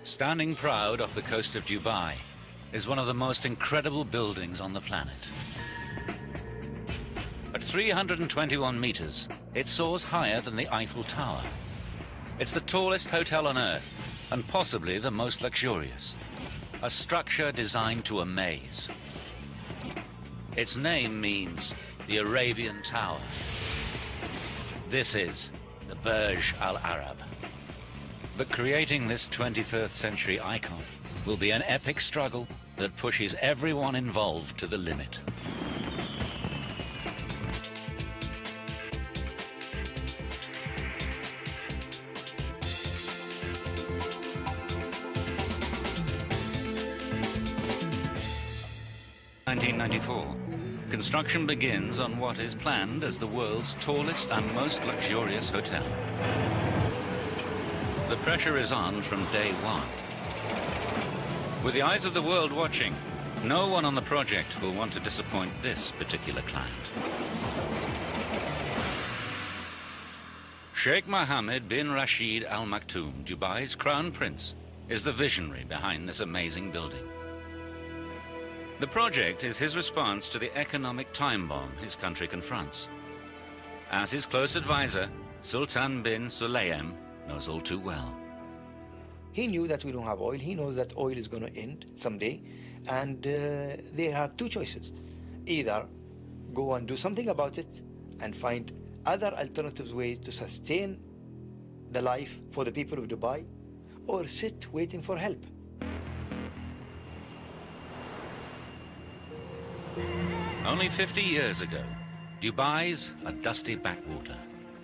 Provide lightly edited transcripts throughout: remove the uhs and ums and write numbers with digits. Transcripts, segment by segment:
Standing proud off the coast of Dubai is one of the most incredible buildings on the planet. At 321 meters, it soars higher than the Eiffel Tower. It's the tallest hotel on Earth and possibly the most luxurious, a structure designed to amaze. Its name means the Arabian Tower. This is the Burj Al Arab. But creating this 21st century icon will be an epic struggle that pushes everyone involved to the limit. In 1994, construction begins on what is planned as the world's tallest and most luxurious hotel. The pressure is on from day one. With the eyes of the world watching, no one on the project will want to disappoint this particular client. Sheikh Mohammed bin Rashid Al Maktoum, Dubai's crown prince, is the visionary behind this amazing building. The project is his response to the economic time bomb his country confronts. As his close advisor, Sultan bin Sulayem knows all too well. He knew that we don't have oil. He knows that oil is going to end someday. And they have two choices. Either go and do something about it and find other alternative ways to sustain the life for the people of Dubai, or sit waiting for help. Only 50 years ago, Dubai's a dusty backwater,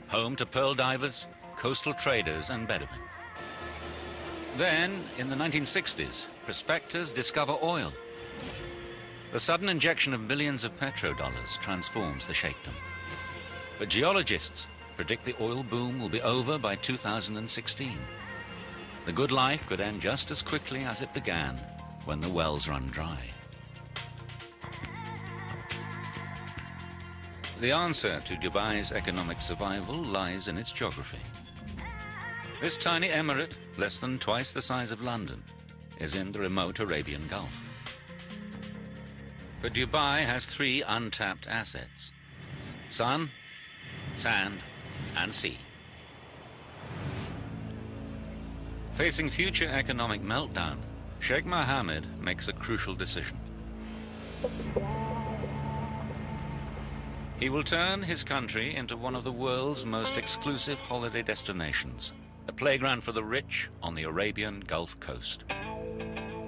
home to pearl divers, coastal traders and Bedouin. Then, in the 1960s, prospectors discover oil. The sudden injection of billions of petrodollars transforms the sheikhdom. But geologists predict the oil boom will be over by 2016. The good life could end just as quickly as it began, when the wells run dry. The answer to Dubai's economic survival lies in its geography. This tiny emirate, less than twice the size of London, is in the remote Arabian Gulf. But Dubai has three untapped assets: sun, sand, and sea. Facing future economic meltdown, Sheikh Mohammed makes a crucial decision. He will turn his country into one of the world's most exclusive holiday destinations, a playground for the rich on the Arabian Gulf Coast.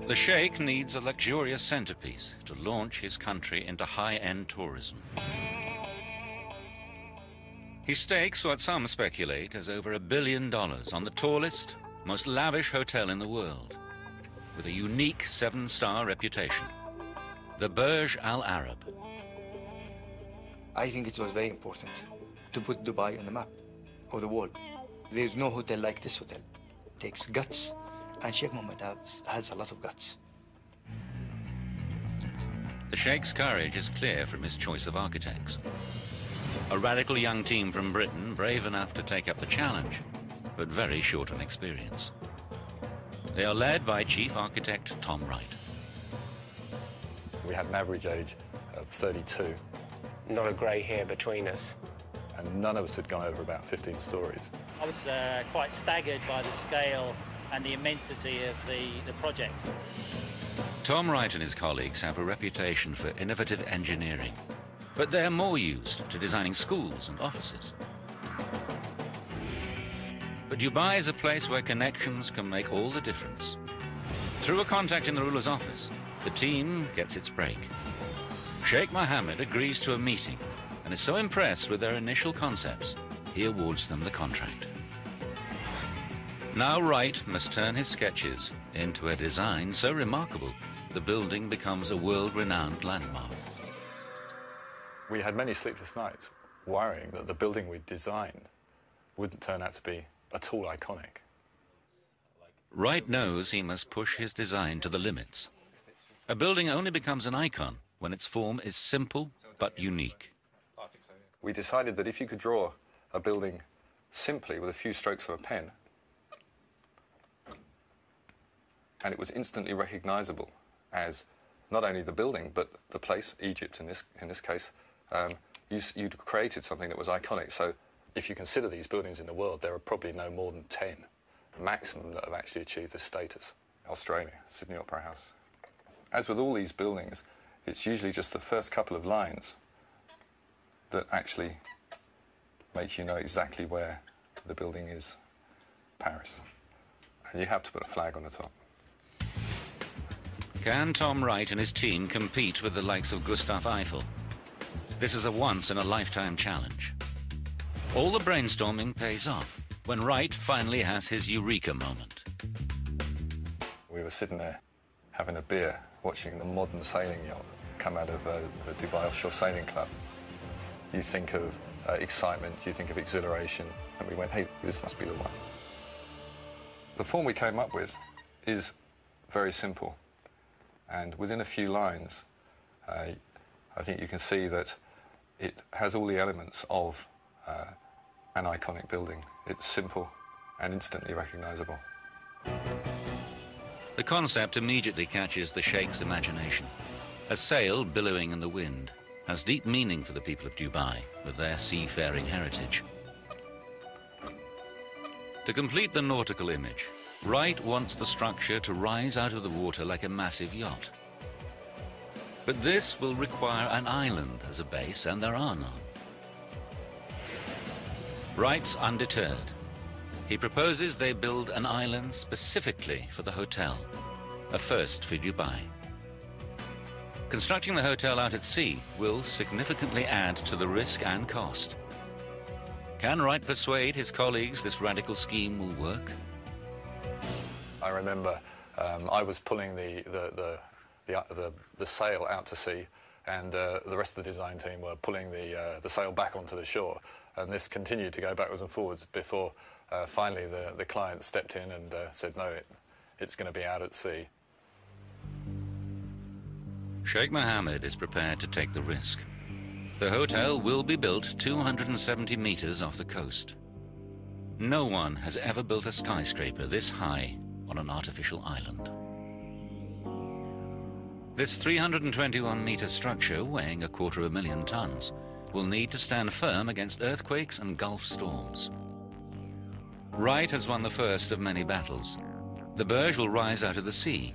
The Sheikh needs a luxurious centerpiece to launch his country into high-end tourism. He stakes what some speculate is over $1 billion on the tallest, most lavish hotel in the world, with a unique 7-star reputation, the Burj Al Arab. I think it was very important to put Dubai on the map of the world. There's no hotel like this hotel. It takes guts, and Sheikh Mohammed has a lot of guts. The Sheikh's courage is clear from his choice of architects. A radical young team from Britain, brave enough to take up the challenge, but very short on experience. They are led by Chief Architect Tom Wright. We had an average age of 32. Not a grey hair between us. And none of us had gone over about 15 stories. I was quite staggered by the scale and the immensity of the project. Tom Wright and his colleagues have a reputation for innovative engineering, but they're more used to designing schools and offices. But Dubai is a place where connections can make all the difference. Through a contact in the ruler's office, the team gets its break. Sheikh Mohammed agrees to a meeting and is so impressed with their initial concepts, he awards them the contract. Now Wright must turn his sketches into a design so remarkable, the building becomes a world-renowned landmark. We had many sleepless nights worrying that the building we'd designed wouldn't turn out to be at all iconic. Wright knows he must push his design to the limits. A building only becomes an icon when its form is simple but unique. We decided that if you could draw a building simply with a few strokes of a pen, and it was instantly recognizable as not only the building, but the place, Egypt in this case. You'd created something that was iconic. So if you consider these buildings in the world, there are probably no more than 10 maximum that have actually achieved this status. Australia, Sydney Opera House. As with all these buildings, it's usually just the first couple of lines that actually make you know exactly where the building is. Paris. And you have to put a flag on the top. Can Tom Wright and his team compete with the likes of Gustav Eiffel? This is a once-in-a-lifetime challenge. All the brainstorming pays off when Wright finally has his eureka moment. We were sitting there having a beer, watching the modern sailing yacht come out of the Dubai Offshore Sailing Club. You think of excitement, you think of exhilaration, and we went, hey, this must be the one. The form we came up with is very simple, and within a few lines, I think you can see that it has all the elements of an iconic building. It's simple and instantly recognizable. The concept immediately catches the Sheikh's imagination. A sail billowing in the wind has deep meaning for the people of Dubai with their seafaring heritage. To complete the nautical image, Wright wants the structure to rise out of the water like a massive yacht. But this will require an island as a base, and there are none. Wright's undeterred. He proposes they build an island specifically for the hotel, a first for Dubai. Constructing the hotel out at sea will significantly add to the risk and cost. Can Wright persuade his colleagues this radical scheme will work? I remember I was pulling the sail out to sea, and the rest of the design team were pulling the sail back onto the shore, and this continued to go backwards and forwards before finally the client stepped in and said, no, it's going to be out at sea. Sheikh Mohammed is prepared to take the risk. The hotel will be built 270 meters off the coast. No one has ever built a skyscraper this high on an artificial island. This 321-meter structure, weighing 250,000 tons, will need to stand firm against earthquakes and Gulf storms. Wright has won the first of many battles. The Burj will rise out of the sea.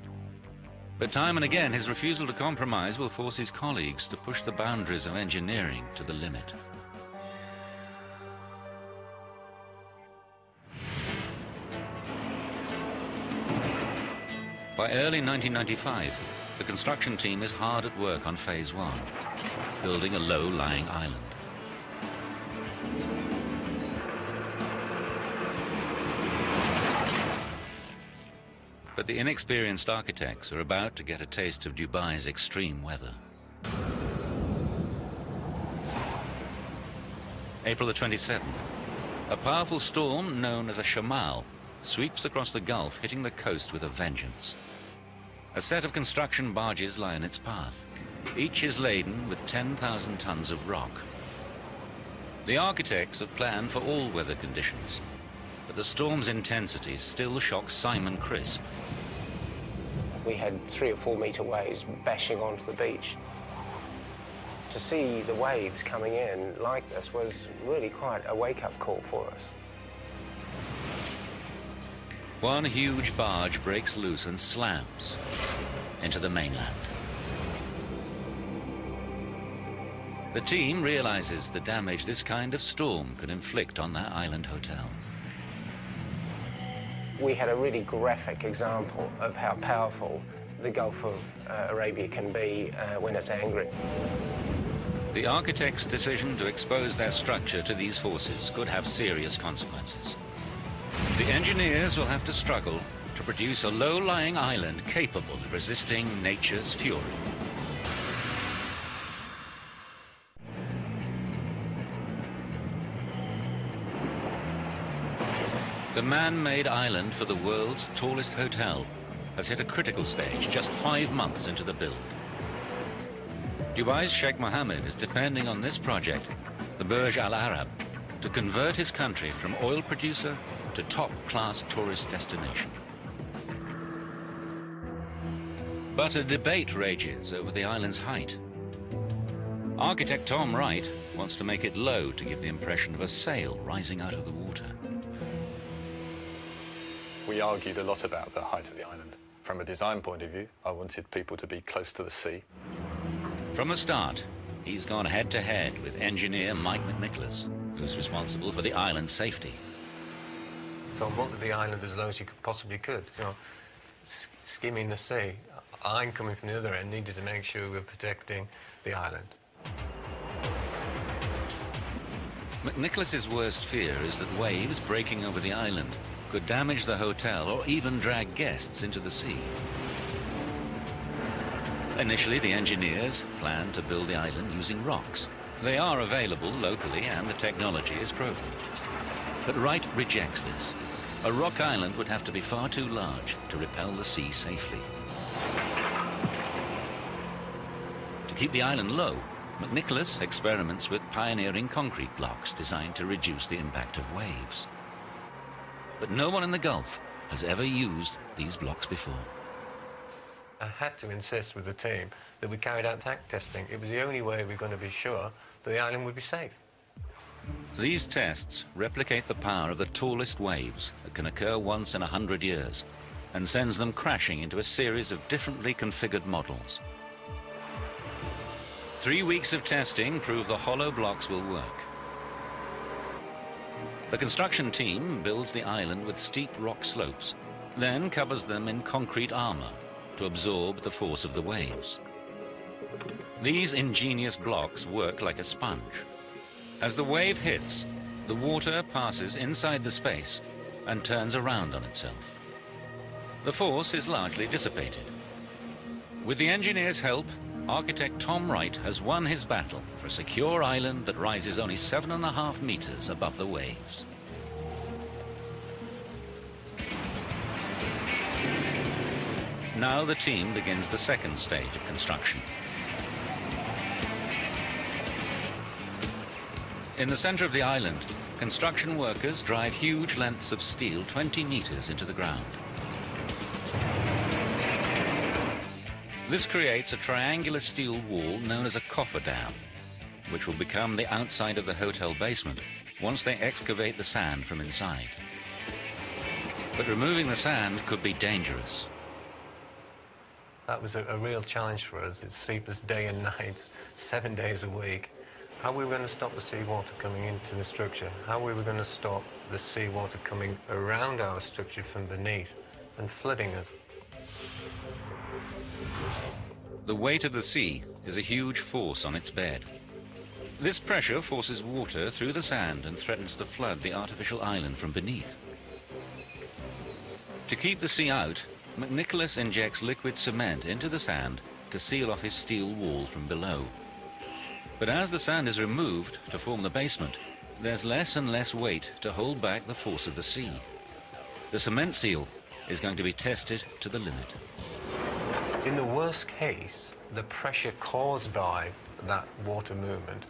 But time and again, his refusal to compromise will force his colleagues to push the boundaries of engineering to the limit. By early 1995, the construction team is hard at work on Phase 1, building a low-lying island. But the inexperienced architects are about to get a taste of Dubai's extreme weather. April the 27th, a powerful storm known as a shamal sweeps across the Gulf, hitting the coast with a vengeance. A set of construction barges lie in its path. Each is laden with 10,000 tons of rock. The architects have planned for all weather conditions, but the storm's intensity still shocks Simon Crisp. We had 3 or 4 metre waves bashing onto the beach. To see the waves coming in like this was really quite a wake-up call for us. One huge barge breaks loose and slams into the mainland. The team realizes the damage this kind of storm could inflict on their island hotel. We had a really graphic example of how powerful the Gulf of Arabia can be when it's angry. The architect's decision to expose their structure to these forces could have serious consequences. The engineers will have to struggle to produce a low-lying island capable of resisting nature's fury. The man-made island for the world's tallest hotel has hit a critical stage just 5 months into the build. Dubai's Sheikh Mohammed is depending on this project, the Burj Al Arab, to convert his country from oil producer to top-class tourist destination. But a debate rages over the island's height. Architect Tom Wright wants to make it low to give the impression of a sail rising out of the water. We argued a lot about the height of the island. From a design point of view, I wanted people to be close to the sea. From the start, he's gone head-to-head with engineer Mike McNicholas, who's responsible for the island's safety. So I wanted the island as low as you possibly could, you know, skimming the sea. I'm coming from the other end, needed to make sure we were protecting the island. McNicholas's worst fear is that waves breaking over the island could damage the hotel or even drag guests into the sea. Initially, the engineers planned to build the island using rocks. They are available locally and the technology is proven. But Wright rejects this. A rock island would have to be far too large to repel the sea safely. To keep the island low, McNicholas experiments with pioneering concrete blocks designed to reduce the impact of waves. But no one in the Gulf has ever used these blocks before. I had to insist with the team that we carried out tank testing. It was the only way we were going to be sure that the island would be safe. These tests replicate the power of the tallest waves that can occur once in 100 years and sends them crashing into a series of differently configured models. 3 weeks of testing prove the hollow blocks will work. The construction team builds the island with steep rock slopes, then covers them in concrete armor to absorb the force of the waves. These ingenious blocks work like a sponge. As the wave hits, the water passes inside the space and turns around on itself. The force is largely dissipated. With the engineers' help, architect Tom Wright has won his battle for a secure island that rises only 7.5 meters above the waves. Now the team begins the second stage of construction. In the center of the island, construction workers drive huge lengths of steel 20 meters into the ground. This creates a triangular steel wall known as a cofferdam, which will become the outside of the hotel basement once they excavate the sand from inside. But removing the sand could be dangerous. That was a real challenge for us. It's sleepless day and night, 7 days a week. How we were going to stop the seawater coming into the structure, how we were going to stop the seawater coming around our structure from beneath and flooding it. The weight of the sea is a huge force on its bed. This pressure forces water through the sand and threatens to flood the artificial island from beneath. To keep the sea out, McNicholas injects liquid cement into the sand to seal off his steel wall from below. But as the sand is removed to form the basement, there's less and less weight to hold back the force of the sea. The cement seal is going to be tested to the limit. In the worst case, the pressure caused by that water movement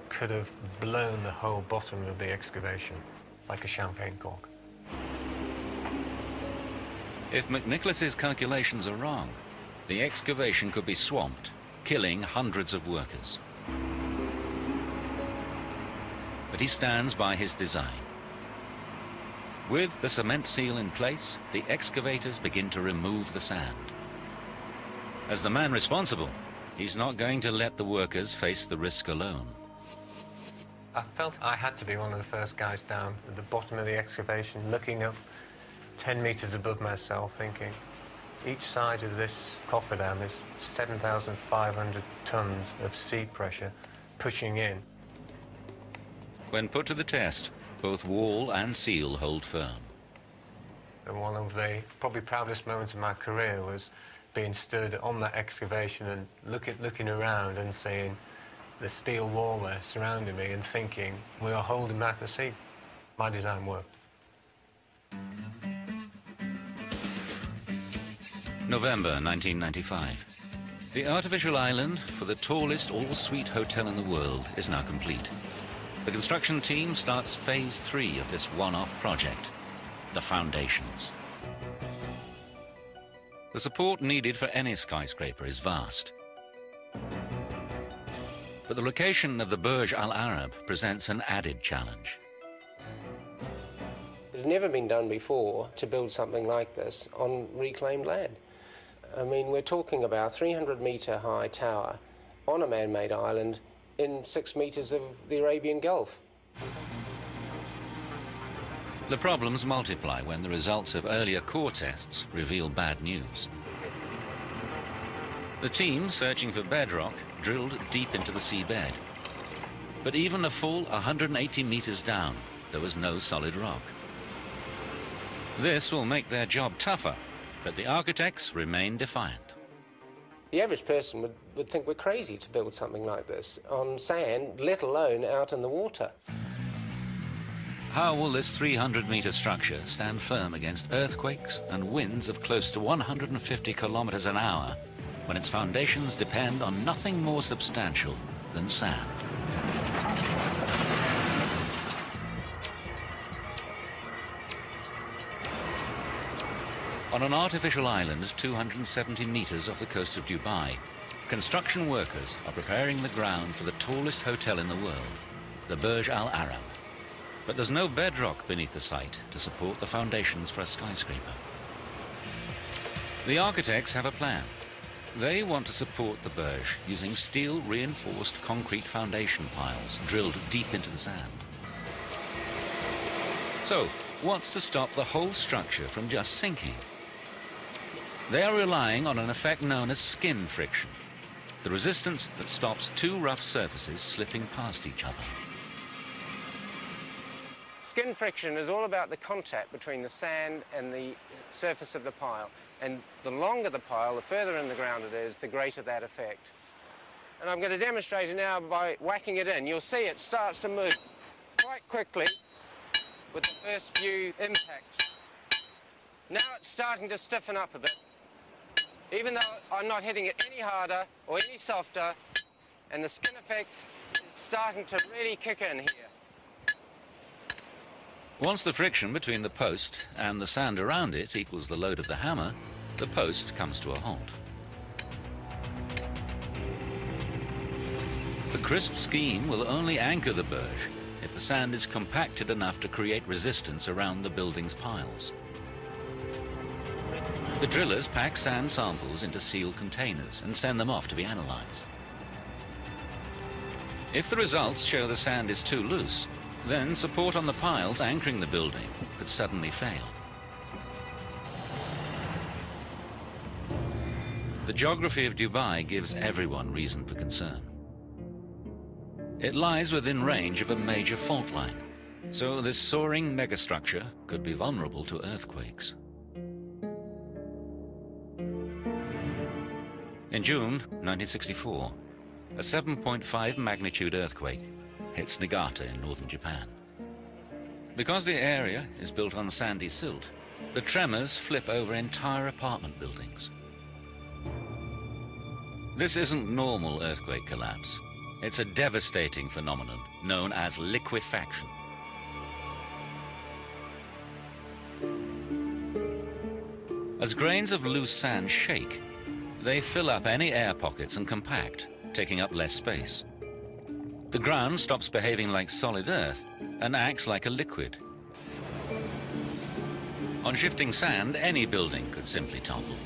could have blown the whole bottom of the excavation like a champagne cork. If McNicholas's calculations are wrong, the excavation could be swamped, killing hundreds of workers. But he stands by his design. With the cement seal in place, the excavators begin to remove the sand. As the man responsible, he's not going to let the workers face the risk alone. I felt I had to be one of the first guys down at the bottom of the excavation, looking up 10 meters above myself, thinking, each side of this cofferdam is 7,500 tons of sea pressure pushing in. When put to the test, both wall and seal hold firm. And one of the probably proudest moments of my career was being stood on that excavation and looking around and seeing the steel wall there surrounding me and thinking, we are holding back the sea. My design worked. November 1995. The artificial island for the tallest all-suite hotel in the world is now complete. The construction team starts phase 3 of this one-off project, the foundations. The support needed for any skyscraper is vast. But the location of the Burj Al Arab presents an added challenge. It had never been done before to build something like this on reclaimed land. I mean, we're talking about a 300-metre high tower on a man-made island in 6 metres of the Arabian Gulf. The problems multiply when the results of earlier core tests reveal bad news. The team searching for bedrock drilled deep into the seabed. But even a full 180 meters down, there was no solid rock. This will make their job tougher, but the architects remain defiant. The average person would think we're crazy to build something like this on sand, let alone out in the water. How will this 300-meter structure stand firm against earthquakes and winds of close to 150 kilometers an hour when its foundations depend on nothing more substantial than sand? On an artificial island 270 meters off the coast of Dubai, construction workers are preparing the ground for the tallest hotel in the world, the Burj Al Arab. But there's no bedrock beneath the site to support the foundations for a skyscraper. The architects have a plan. They want to support the Burj using steel-reinforced concrete foundation piles drilled deep into the sand. So, what's to stop the whole structure from just sinking? They are relying on an effect known as skin friction, the resistance that stops two rough surfaces slipping past each other. Skin friction is all about the contact between the sand and the surface of the pile. And the longer the pile, the further in the ground it is, the greater that effect. And I'm going to demonstrate it now by whacking it in. You'll see it starts to move quite quickly with the first few impacts. Now it's starting to stiffen up a bit. Even though I'm not hitting it any harder or any softer, and the skin effect is starting to really kick in here. Once the friction between the post and the sand around it equals the load of the hammer, the post comes to a halt. The crisp scheme will only anchor the Burj if the sand is compacted enough to create resistance around the building's piles. The drillers pack sand samples into sealed containers and send them off to be analyzed. If the results show the sand is too loose, then support on the piles anchoring the building could suddenly fail. The geography of Dubai gives everyone reason for concern. It lies within range of a major fault line, so this soaring megastructure could be vulnerable to earthquakes. In June 1964, a 7.5 magnitude earthquake hits Niigata in northern Japan. Because the area is built on sandy silt, the tremors flip over entire apartment buildings. This isn't normal earthquake collapse. It's a devastating phenomenon known as liquefaction. As grains of loose sand shake, they fill up any air pockets and compact, taking up less space. The ground stops behaving like solid earth and acts like a liquid. On shifting sand, any building could simply topple.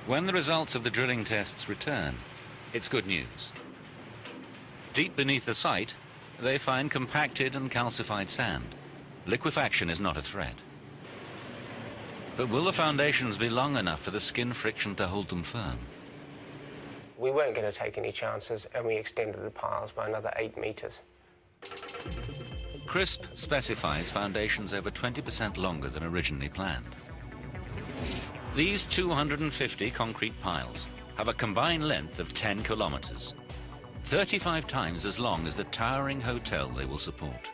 When the results of the drilling tests return, it's good news. Deep beneath the site, they find compacted and calcified sand. Liquefaction is not a threat. But will the foundations be long enough for the skin friction to hold them firm? We weren't going to take any chances, and we extended the piles by another 8 meters. CRISP specifies foundations over 20% longer than originally planned. These 250 concrete piles have a combined length of 10 kilometers, 35 times as long as the towering hotel they will support.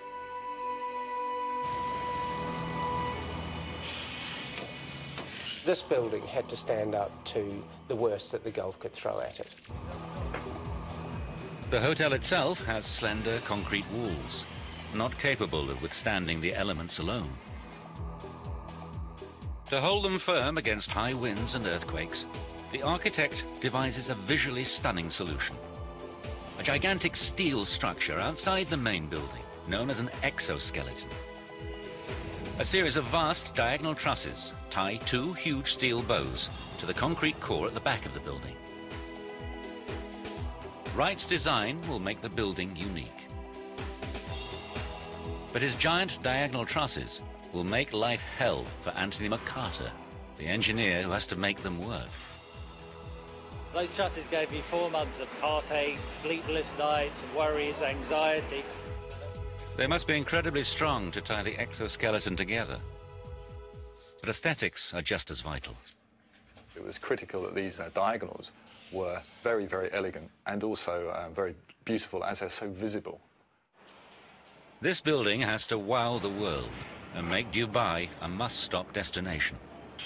This building had to stand up to the worst that the Gulf could throw at it. The hotel itself has slender concrete walls, not capable of withstanding the elements alone. To hold them firm against high winds and earthquakes, the architect devises a visually stunning solution. A gigantic steel structure outside the main building, known as an exoskeleton. A series of vast diagonal trusses tie two huge steel bows to the concrete core at the back of the building. Wright's design will make the building unique. But his giant diagonal trusses will make life hell for Anthony McCarter, the engineer who has to make them work. Those trusses gave me 4 months of heartache, sleepless nights, worries, anxiety. They must be incredibly strong to tie the exoskeleton together. But aesthetics are just as vital. It was critical that these diagonals were very, very elegant and also very beautiful as they're so visible. This building has to wow the world and make Dubai a must-stop destination.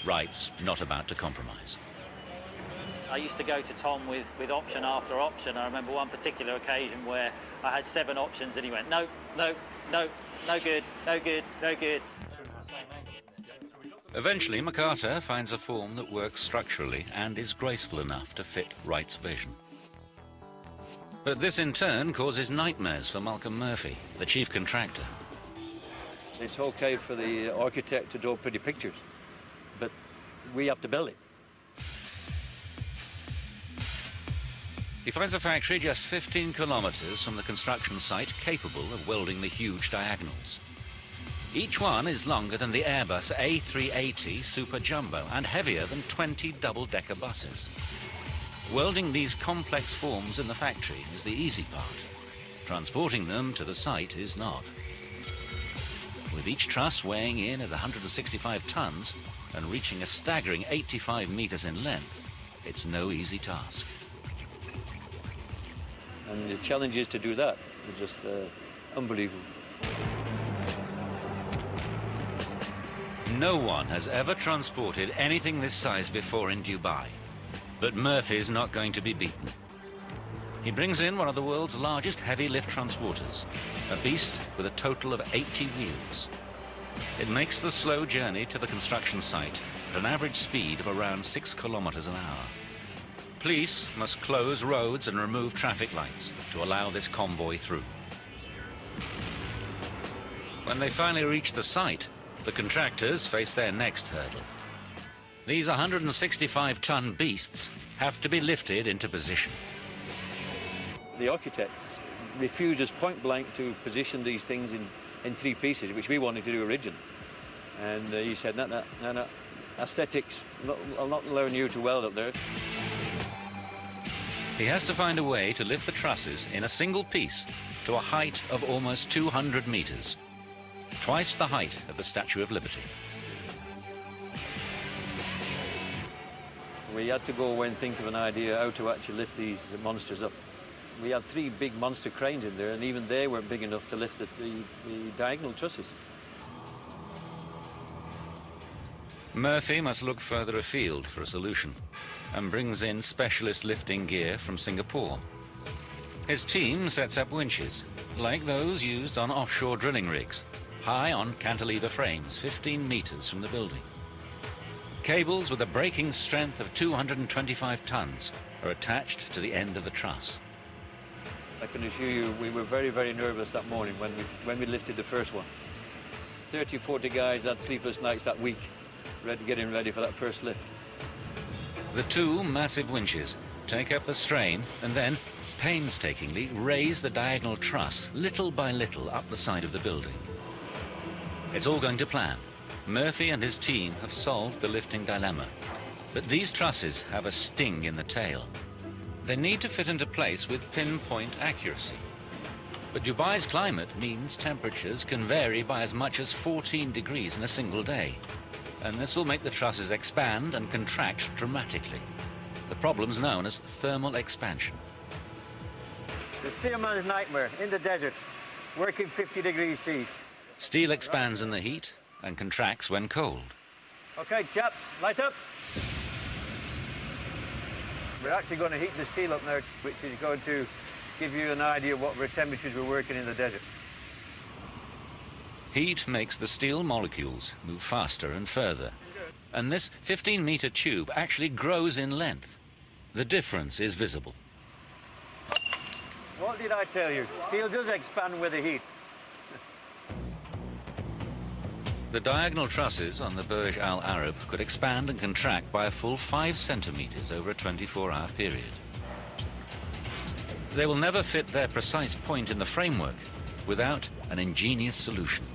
Wright's not about to compromise. I used to go to Tom with option after option. I remember one particular occasion where I had 7 options and he went, no, no, no, no good, no good, no good. Eventually, McCarter finds a form that works structurally and is graceful enough to fit Wright's vision. But this in turn causes nightmares for Malcolm Murphy, the chief contractor. It's okay for the architect to draw pretty pictures, but we have to build it. He finds a factory just 15 kilometers from the construction site capable of welding the huge diagonals. Each one is longer than the Airbus A380 Super Jumbo and heavier than 20 double-decker buses. Welding these complex forms in the factory is the easy part. Transporting them to the site is not. With each truss weighing in at 165 tons and reaching a staggering 85 meters in length, it's no easy task. And the challenge is to do that. It's just unbelievable. No one has ever transported anything this size before in Dubai. But Murphy's not going to be beaten. He brings in one of the world's largest heavy lift transporters, a beast with a total of 80 wheels. It makes the slow journey to the construction site at an average speed of around 6 kilometers an hour. Police must close roads and remove traffic lights to allow this convoy through. When they finally reach the site, the contractors face their next hurdle. These 165-ton beasts have to be lifted into position. The architect refuses point blank to position these things in 3 pieces, which we wanted to do originally. And he said, no, aesthetics, I'll not learn you to weld up there. He has to find a way to lift the trusses in a single piece to a height of almost 200 meters, twice the height of the Statue of Liberty. We had to go away and think of an idea how to actually lift these monsters up. We had 3 big monster cranes in there, and even they weren't big enough to lift the diagonal trusses. Murphy must look further afield for a solution and brings in specialist lifting gear from Singapore. His team sets up winches, like those used on offshore drilling rigs, high on cantilever frames 15 meters from the building. Cables with a braking strength of 225 tons are attached to the end of the truss. I can assure you we were very, very nervous that morning when we lifted the first one. 30 or 40 guys had sleepless nights that week, getting ready for that first lift. The 2 massive winches take up the strain and then painstakingly raise the diagonal truss little by little up the side of the building. It's all going to plan. Murphy and his team have solved the lifting dilemma, but these trusses have a sting in the tail. They need to fit into place with pinpoint accuracy. But Dubai's climate means temperatures can vary by as much as 14 degrees in a single day, and this will make the trusses expand and contract dramatically. The problem's known as thermal expansion. The steelman's nightmare in the desert, working 50 degrees C. Steel expands in the heat and contracts when cold. Okay, chaps, light up. We're actually going to heat the steel up now, which is going to give you an idea of what temperatures we're working in the desert. Heat makes the steel molecules move faster and further, and this 15-meter tube actually grows in length. The difference is visible. What did I tell you? Steel does expand with the heat. The diagonal trusses on the Burj Al Arab could expand and contract by a full 5 centimeters over a 24-hour period. They will never fit their precise point in the framework without an ingenious solution.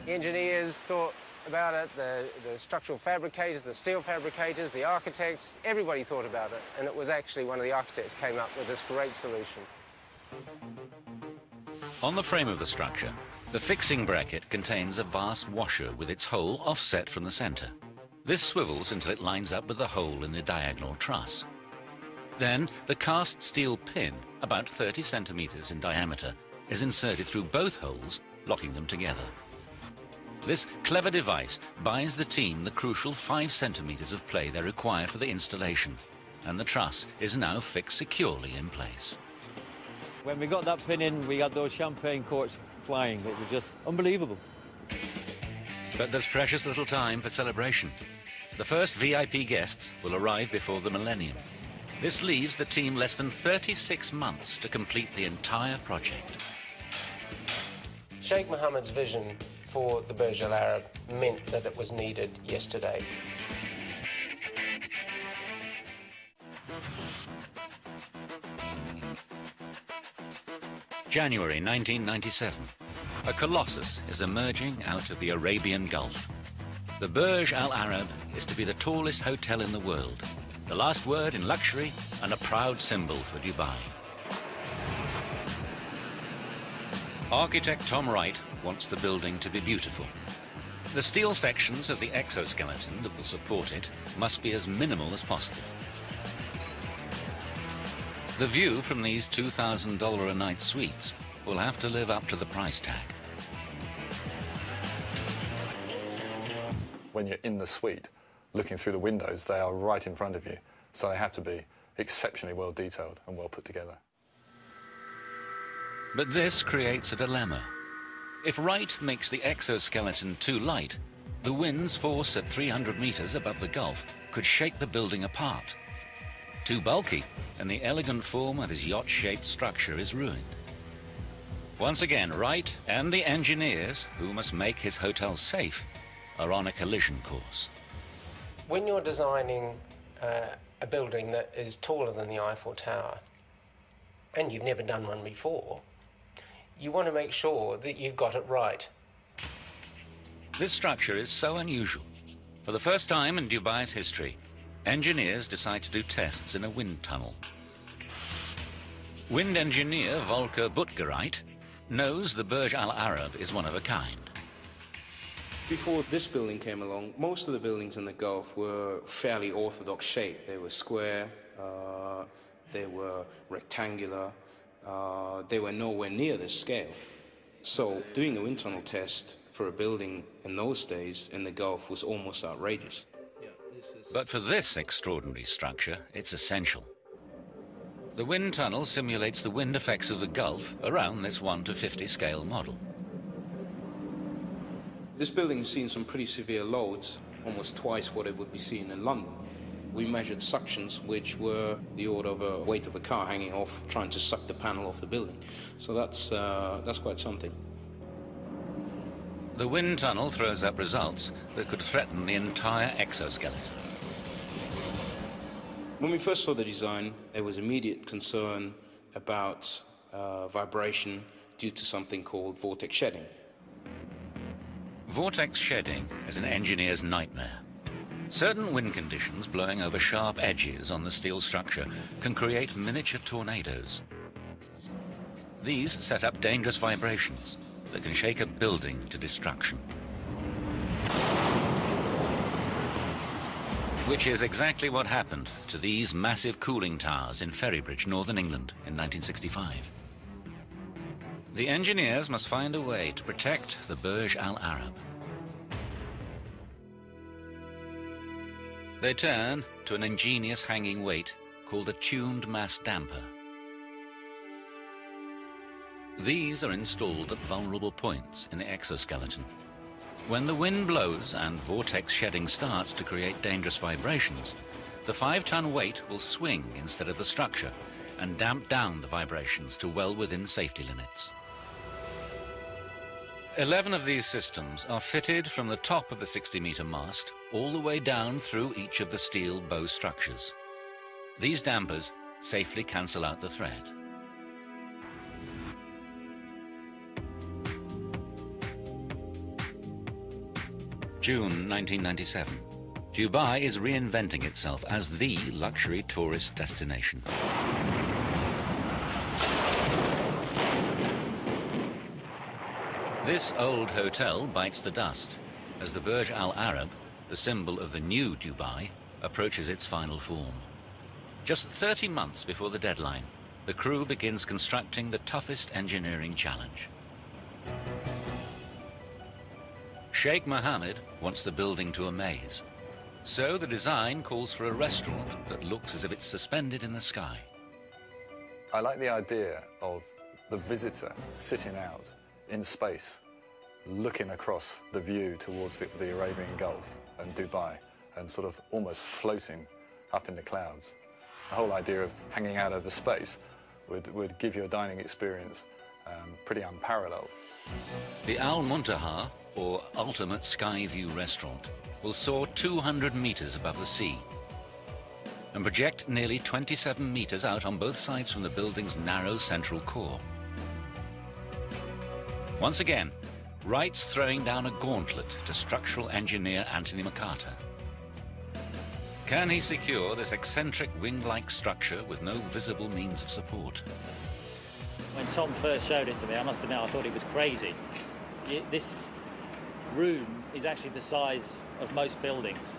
The engineers thought about it, the structural fabricators, the steel fabricators, the architects, everybody thought about it. And it was actually one of the architects came up with this great solution. On the frame of the structure, the fixing bracket contains a vast washer with its hole offset from the center. This swivels until it lines up with the hole in the diagonal truss. Then the cast steel pin, about 30 centimeters in diameter, is inserted through both holes, locking them together. This clever device buys the team the crucial 5 centimeters of play they require for the installation, and the truss is now fixed securely in place. When we got that pin in, we had those champagne corks flying. It was just unbelievable. But there's precious little time for celebration. The first VIP guests will arrive before the millennium. This leaves the team less than 36 months to complete the entire project. Sheikh Mohammed's vision for the Burj Al Arab meant that it was needed yesterday. January 1997. A colossus is emerging out of the Arabian Gulf. The Burj Al Arab is to be the tallest hotel in the world, the last word in luxury and a proud symbol for Dubai. Architect Tom Wright wants the building to be beautiful. The steel sections of the exoskeleton that will support it must be as minimal as possible. The view from these $2,000 a night suites will have to live up to the price tag. When you're in the suite, looking through the windows, they are right in front of you, so they have to be exceptionally well detailed and well put together. But this creates a dilemma. If Wright makes the exoskeleton too light, the wind's force at 300 meters above the Gulf could shake the building apart. Too bulky, and the elegant form of his yacht-shaped structure is ruined. Once again, Wright and the engineers, who must make his hotel safe, are on a collision course. When you're designing a building that is taller than the Eiffel Tower, and you've never done one before, you want to make sure that you've got it right. This structure is so unusual. For the first time in Dubai's history, engineers decide to do tests in a wind tunnel. Wind engineer Volker Butgereit knows the Burj Al Arab is one of a kind. Before this building came along, most of the buildings in the Gulf were fairly orthodox shape. They were square, they were rectangular, they were nowhere near this scale. So doing a wind tunnel test for a building in those days in the Gulf was almost outrageous. But for this extraordinary structure, it's essential. The wind tunnel simulates the wind effects of the Gulf around this 1:50 scale model. This building has seen some pretty severe loads, almost twice what it would be seen in London. We measured suctions which were the order of a weight of a car hanging off, trying to suck the panel off the building. So that's quite something. The wind tunnel throws up results that could threaten the entire exoskeleton. When we first saw the design, there was immediate concern about vibration due to something called vortex shedding. Vortex shedding is an engineer's nightmare. Certain wind conditions blowing over sharp edges on the steel structure can create miniature tornadoes. These set up dangerous vibrations that can shake a building to destruction. Which is exactly what happened to these massive cooling towers in Ferrybridge, Northern England in 1965. The engineers must find a way to protect the Burj Al Arab. They turn to an ingenious hanging weight called a tuned mass damper. These are installed at vulnerable points in the exoskeleton. When the wind blows and vortex shedding starts to create dangerous vibrations, the 5-ton weight will swing instead of the structure and damp down the vibrations to well within safety limits. 11 of these systems are fitted from the top of the 60-meter mast all the way down through each of the steel bow structures. These dampers safely cancel out the thread. June 1997. Dubai is reinventing itself as the luxury tourist destination. This old hotel bites the dust as the Burj Al Arab, the symbol of the new Dubai, approaches its final form. Just 30 months before the deadline, the crew begins constructing the toughest engineering challenge. Sheikh Mohammed wants the building to amaze, so the design calls for a restaurant that looks as if it's suspended in the sky. I like the idea of the visitor sitting out in space, looking across the view towards the Arabian Gulf and Dubai, and sort of almost floating up in the clouds. The whole idea of hanging out over space would give you a dining experience pretty unparalleled. The Al Muntaha, or Ultimate Sky View Restaurant, will soar 200 meters above the sea and project nearly 27 meters out on both sides from the building's narrow central core. Once again, Wright's throwing down a gauntlet to structural engineer Anthony McCarter. Can he secure this eccentric wing-like structure with no visible means of support? When Tom first showed it to me, I must admit I thought it was crazy. This room is actually the size of most buildings,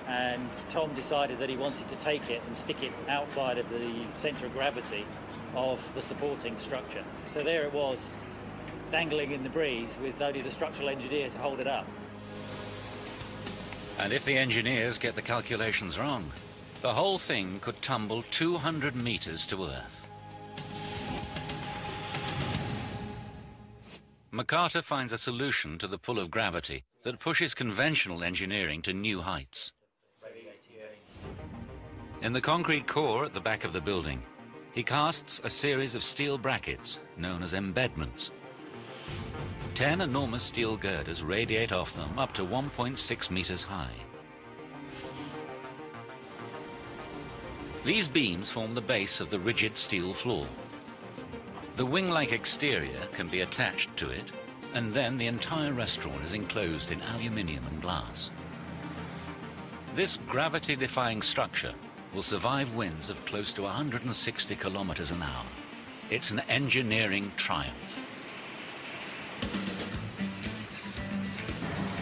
and Tom decided that he wanted to take it and stick it outside of the centre of gravity of the supporting structure. So there it was, dangling in the breeze with only the structural engineer to hold it up. And if the engineers get the calculations wrong, the whole thing could tumble 200 meters to Earth. McCarter finds a solution to the pull of gravity that pushes conventional engineering to new heights. In the concrete core at the back of the building, he casts a series of steel brackets known as embedments. 10 enormous steel girders radiate off them up to 1.6 meters high. These beams form the base of the rigid steel floor. The wing-like exterior can be attached to it, and then the entire restaurant is enclosed in aluminium and glass. This gravity-defying structure will survive winds of close to 160 kilometers an hour. It's an engineering triumph.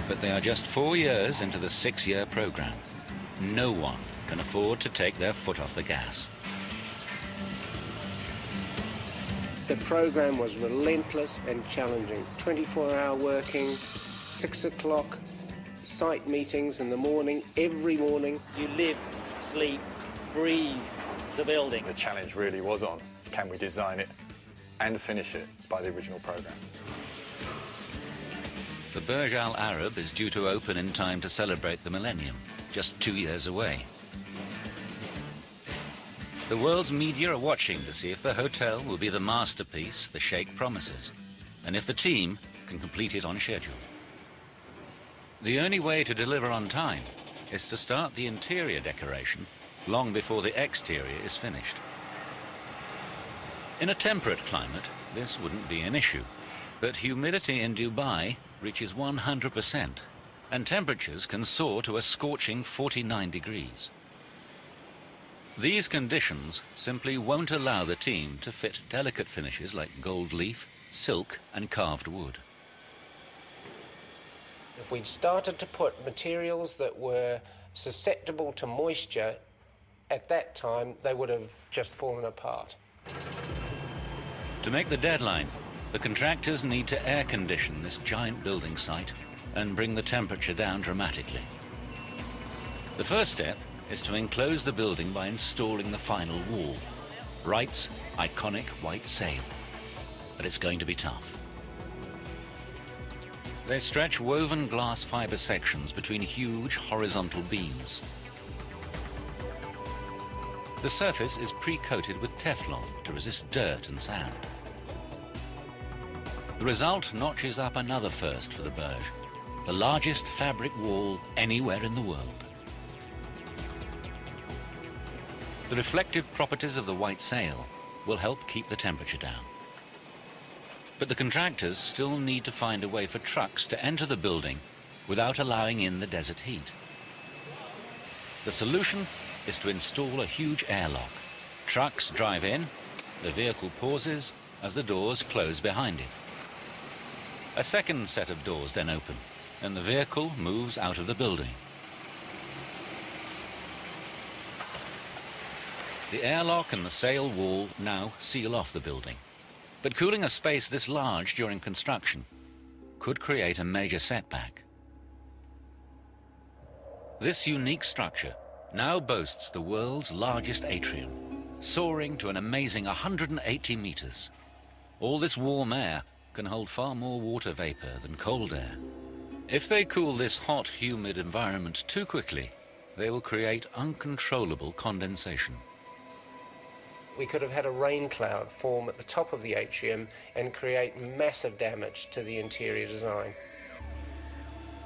But they are just 4 years into the 6-year program. No one can afford to take their foot off the gas. The program was relentless and challenging. 24-hour working, 6 o'clock, site meetings in the morning, every morning. You live, sleep, breathe the building. The challenge really was on, can we design it and finish it by the original program? The Burj Al Arab is due to open in time to celebrate the millennium, just 2 years away. The world's media are watching to see if the hotel will be the masterpiece the Sheikh promises, and if the team can complete it on schedule. The only way to deliver on time is to start the interior decoration long before the exterior is finished. In a temperate climate, this wouldn't be an issue, but humidity in Dubai reaches 100%, and temperatures can soar to a scorching 49 degrees. These conditions simply won't allow the team to fit delicate finishes like gold leaf, silk, and carved wood. If we'd started to put materials that were susceptible to moisture, at that time, they would have just fallen apart. To make the deadline, the contractors need to air condition this giant building site and bring the temperature down dramatically. The first step is to enclose the building by installing the final wall, Wright's iconic white sail. but it's going to be tough. They stretch woven glass fiber sections between huge horizontal beams. The surface is pre-coated with Teflon to resist dirt and sand. The result notches up another first for the Burj, the largest fabric wall anywhere in the world. The reflective properties of the white sail will help keep the temperature down. But the contractors still need to find a way for trucks to enter the building without allowing in the desert heat. The solution is to install a huge airlock. Trucks drive in, the vehicle pauses as the doors close behind it. A second set of doors then open, and the vehicle moves out of the building. The airlock and the sail wall now seal off the building. But cooling a space this large during construction could create a major setback. This unique structure now boasts the world's largest atrium, soaring to an amazing 180 meters. All this warm air can hold far more water vapor than cold air. If they cool this hot, humid environment too quickly, they will create uncontrollable condensation. We could have had a rain cloud form at the top of the atrium and create massive damage to the interior design.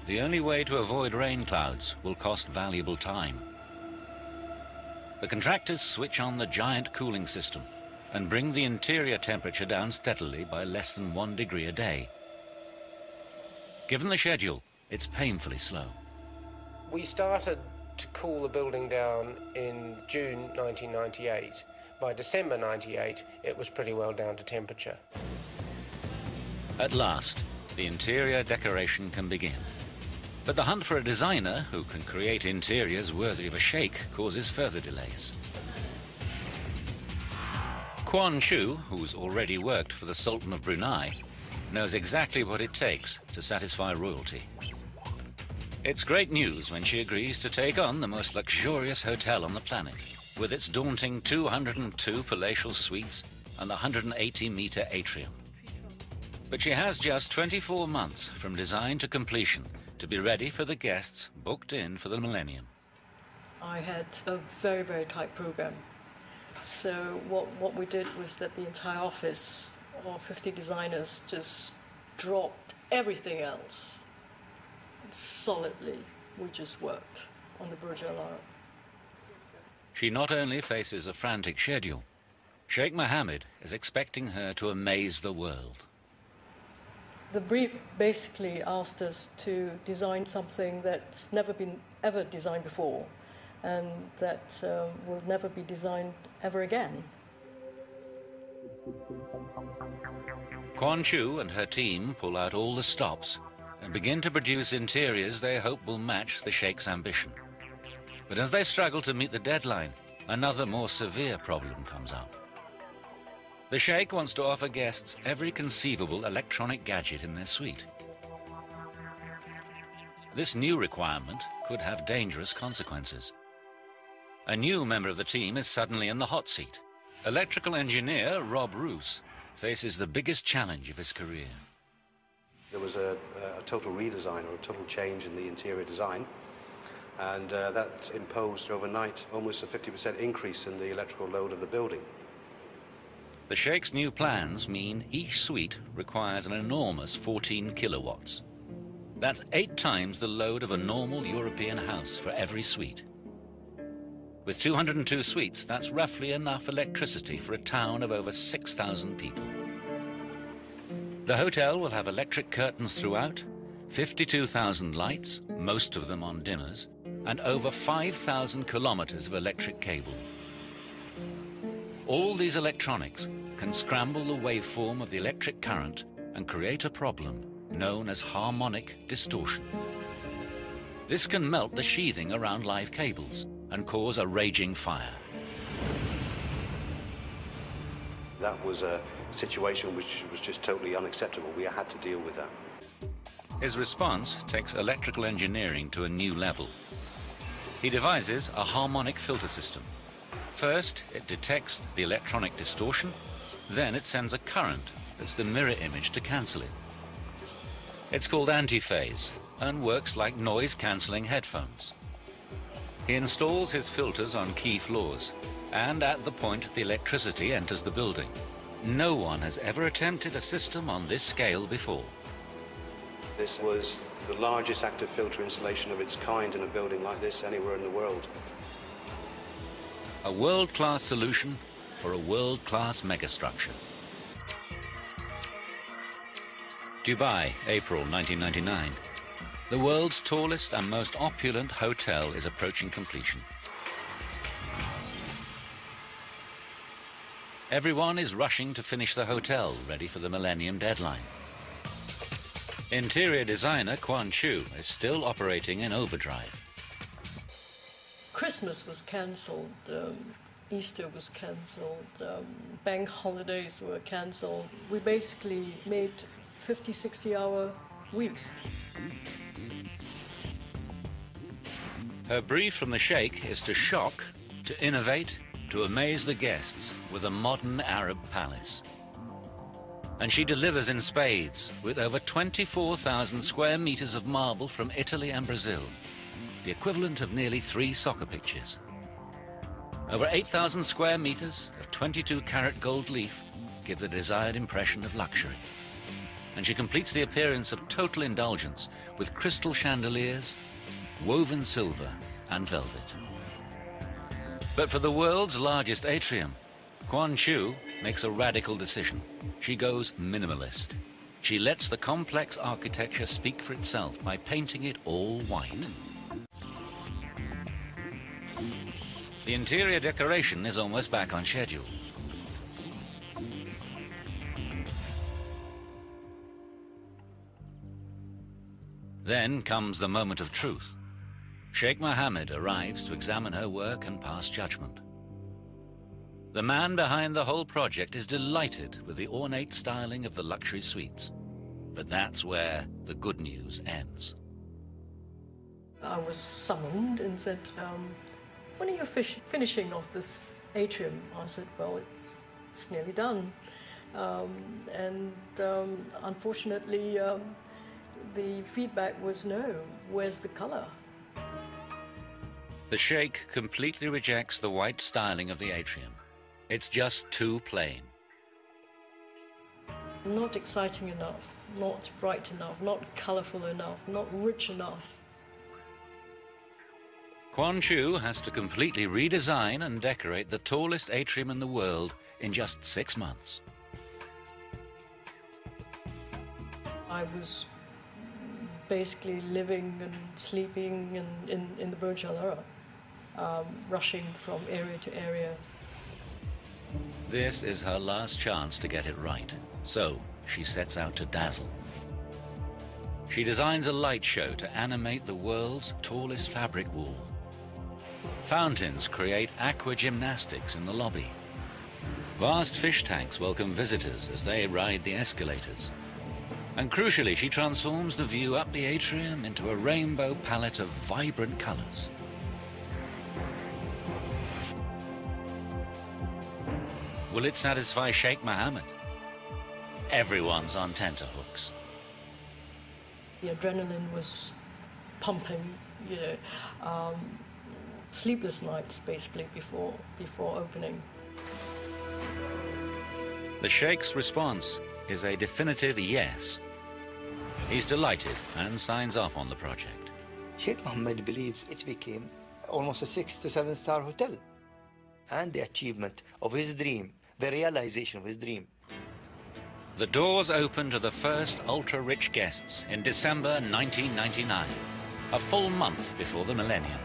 The only way to avoid rain clouds will cost valuable time. The contractors switch on the giant cooling system and bring the interior temperature down steadily by less than 1 degree a day. Given the schedule, it's painfully slow. We started to cool the building down in June 1998. By December 98, it was pretty well down to temperature. At last, the interior decoration can begin. But the hunt for a designer who can create interiors worthy of a sheikh causes further delays. Quan Chu, who's already worked for the Sultan of Brunei, knows exactly what it takes to satisfy royalty. It's great news when she agrees to take on the most luxurious hotel on the planet, with its daunting 202 palatial suites and the 180-meter atrium. But she has just 24 months from design to completion to be ready for the guests booked in for the millennium. I had a very, very tight program. So what we did was that the entire office of 50 designers just dropped everything else. Solidly, we just worked on the Burj Al Arab. She not only faces a frantic schedule, Sheikh Mohammed is expecting her to amaze the world. The brief basically asked us to design something that's never been ever designed before and that will never be designed ever again. Quan Chu and her team pull out all the stops and begin to produce interiors they hope will match the Sheikh's ambition. But as they struggle to meet the deadline, another more severe problem comes up. The Sheikh wants to offer guests every conceivable electronic gadget in their suite. This new requirement could have dangerous consequences. A new member of the team is suddenly in the hot seat. Electrical engineer Rob Roos faces the biggest challenge of his career. There was a total redesign or a total change in the interior design, and that imposed overnight almost a 50% increase in the electrical load of the building. The Sheikh's new plans mean each suite requires an enormous 14 kilowatts. That's 8 times the load of a normal European house for every suite. With 202 suites, that's roughly enough electricity for a town of over 6,000 people. The hotel will have electric curtains throughout, 52,000 lights, most of them on dimmers, and over 5,000 kilometers of electric cable. All these electronics can scramble the waveform of the electric current and create a problem known as harmonic distortion. This can melt the sheathing around live cables and cause a raging fire. That was a situation which was just totally unacceptable. We had to deal with that. His response takes electrical engineering to a new level. He devises a harmonic filter system. First, it detects the electronic distortion, then it sends a current that's the mirror image to cancel it. It's called antiphase and works like noise-cancelling headphones. He installs his filters on key floors and at the point the electricity enters the building. No one has ever attempted a system on this scale before. This was the largest active filter installation of its kind in a building like this anywhere in the world. A world-class solution for a world-class megastructure. Dubai, April 1999. The world's tallest and most opulent hotel is approaching completion. Everyone is rushing to finish the hotel, ready for the Millennium deadline. Interior designer Quan Chu is still operating in overdrive. Christmas was cancelled, Easter was cancelled, bank holidays were cancelled. We basically made 50, 60-hour weeks. Her brief from the Sheikh is to shock, to innovate, to amaze the guests with a modern Arab palace. And she delivers in spades with over 24,000 square meters of marble from Italy and Brazil, the equivalent of nearly 3 soccer pitches. Over 8,000 square meters of 22-carat gold leaf give the desired impression of luxury. And she completes the appearance of total indulgence with crystal chandeliers, woven silver and velvet. But for the world's largest atrium, Quan Chu makes a radical decision. She goes minimalist. She lets the complex architecture speak for itself by painting it all white. The interior decoration is almost back on schedule. Then comes the moment of truth. Sheikh Mohammed arrives to examine her work and pass judgment. The man behind the whole project is delighted with the ornate styling of the luxury suites. But that's where the good news ends. I was summoned and said, when are you finishing off this atrium? I said, well, it's nearly done. Unfortunately, the feedback was no. Where's the color? The Sheikh completely rejects the white styling of the atrium. It's just too plain. Not exciting enough, not bright enough, not colorful enough, not rich enough. Quan Chu has to completely redesign and decorate the tallest atrium in the world in just 6 months. I was basically living and sleeping in the Burj Al Arab, rushing from area to area. This is her last chance to get it right, so she sets out to dazzle. She designs a light show to animate the world's tallest fabric wall. Fountains create aqua gymnastics in the lobby. Vast fish tanks welcome visitors as they ride the escalators. And crucially, she transforms the view up the atrium into a rainbow palette of vibrant colors. Will it satisfy Sheikh Mohammed? Everyone's on tenterhooks. The adrenaline was pumping, sleepless nights basically before opening. The Sheikh's response is a definitive yes. He's delighted and signs off on the project. Sheikh Mohammed believes it became almost a 6 to 7 star hotel. And the achievement of his dream, the realization of his dream. The doors open to the first ultra-rich guests in December 1999, a full month before the millennium.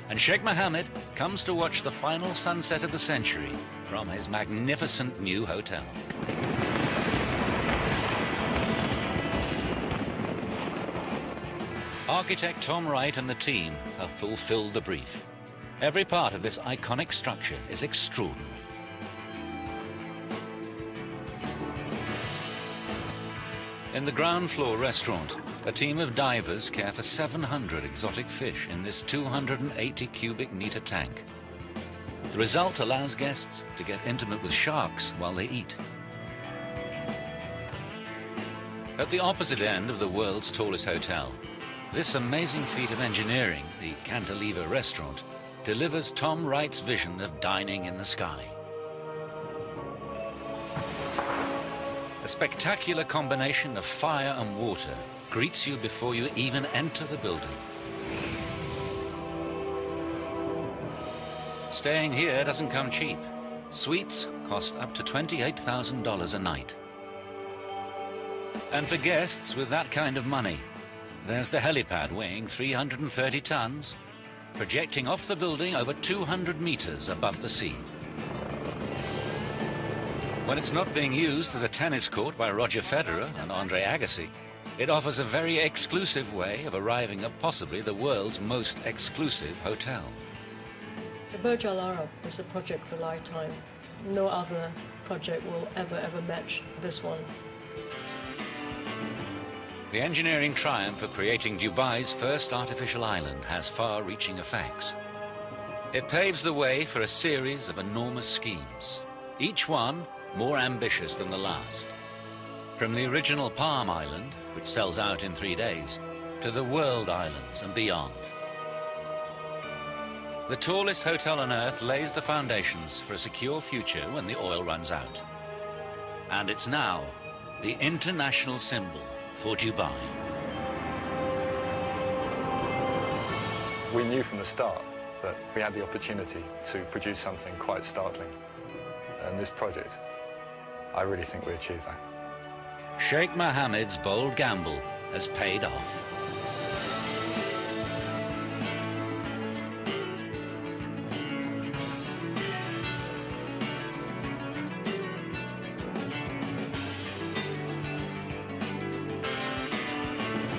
And Sheikh Mohammed comes to watch the final sunset of the century from his magnificent new hotel. Architect Tom Wright and the team have fulfilled the brief. Every part of this iconic structure is extraordinary. In the ground floor restaurant, a team of divers care for 700 exotic fish in this 280 cubic meter tank. The result allows guests to get intimate with sharks while they eat. At the opposite end of the world's tallest hotel, this amazing feat of engineering, the Cantilever restaurant, delivers Tom Wright's vision of dining in the sky. A spectacular combination of fire and water greets you before you even enter the building. Staying here doesn't come cheap. Suites cost up to $28,000 a night. And for guests with that kind of money, there's the helipad weighing 330 tons, projecting off the building over 200 meters above the sea. When it's not being used as a tennis court by Roger Federer and Andre Agassi, it offers a very exclusive way of arriving at possibly the world's most exclusive hotel. The Burj Al Arab is a project of a lifetime. No other project will ever match this one. The engineering triumph of creating Dubai's first artificial island has far-reaching effects. It paves the way for a series of enormous schemes, each one more ambitious than the last. From the original Palm Island, which sells out in 3 days, to the World Islands and beyond. The tallest hotel on Earth lays the foundations for a secure future when the oil runs out. And it's now the international symbol for Dubai. We knew from the start that we had the opportunity to produce something quite startling. And this project, I really think we achieved that. Sheikh Mohammed's bold gamble has paid off.